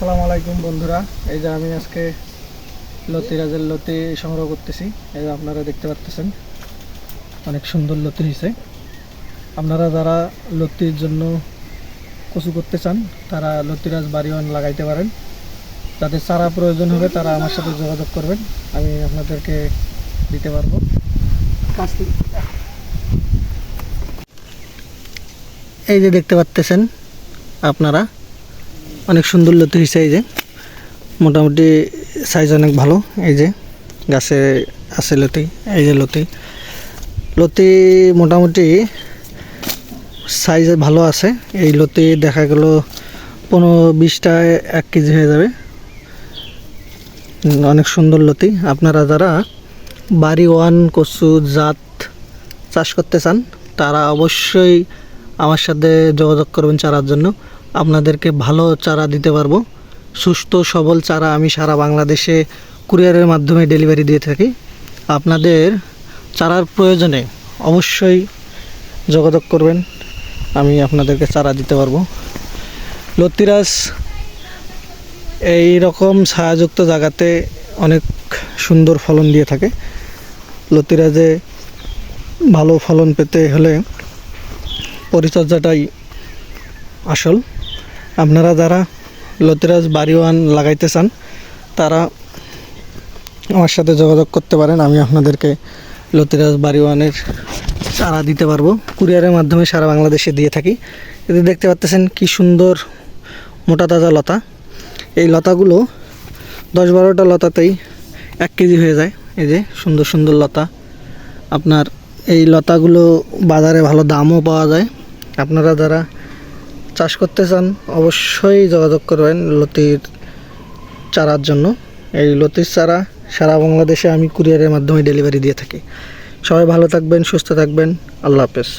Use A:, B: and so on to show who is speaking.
A: আসসালামু আলাইকুম বন্ধুরা। এই যে আমি আজকে লতিরাজের লতি সংগ্রহ করতেছি। এই যে আপনারা দেখতে পাচ্ছেন অনেক সুন্দর লতি হয়েছে। আপনারা যারা লতির জন্য কচু করতে চান তারা লতিরাজ বাড়িওয়ান লাগাইতে পারেন। যাদের চারা প্রয়োজন হবে তারা আমার সাথে যোগাযোগ করবেন, আমি আপনাদেরকে দিতে পারবো। এই যে দেখতে পাচ্ছেন আপনারা অনেক সুন্দর লতি হয়েছে। এই যে মোটামুটি সাইজ অনেক ভালো। এই যে গাছে আছে লতি। এই যে লতি লতি মোটামুটি সাইজ ভালো আছে। এই লতি দেখা গেল 15-20টায় 1 কেজি হয়ে যাবে। অনেক সুন্দর লতি। আপনারা যারা বাড়ি ওয়ান কচু জাত চাষ করতে চান তারা অবশ্যই আমার সাথে যোগাযোগ করবেন চারার জন্য। আপনাদেরকে ভালো চারা দিতে পারবো। সুস্থ সবল চারা আমি সারা বাংলাদেশে কুরিয়ারের মাধ্যমে ডেলিভারি দিয়ে থাকি। আপনাদের চারার প্রয়োজনে অবশ্যই যোগাযোগ করবেন, আমি আপনাদেরকে চারা দিতে পারবো। লতিরাজ এই রকম ছায়াযুক্ত জায়গাতে অনেক সুন্দর ফলন দিয়ে থাকে। লতিরাজে ভালো ফলন পেতে হলে পরিচর্যাটাই আসল। আপনারা যারা লতিরাজ বাড়িওয়ান লাগাইতে চান তারা আমার সাথে যোগাযোগ করতে পারেন, আমি আপনাদেরকে লতিরাজ বাড়িওয়ানের চারা দিতে পারবো। কুরিয়ারের মাধ্যমে সারা বাংলাদেশে দিয়ে থাকি। এতে দেখতে পাচ্ছেন কি সুন্দর মোটা তাজা লতা। এই লতাগুলো 10-12টা লতাতেই 1 কেজি হয়ে যায়। এই যে সুন্দর সুন্দর লতা। আপনার এই লতাগুলো বাজারে ভালো দামও পাওয়া যায়। আপনারা যারা চাষ করতে চান অবশ্যই যোগাযোগ করবেন লতির চারার জন্য। এই লতির চারা সারা বাংলাদেশে আমি কুরিয়ারের মাধ্যমে ডেলিভারি দিয়ে থাকি। সবাই ভালো থাকবেন, সুস্থ থাকবেন। আল্লাহ হাফেজ।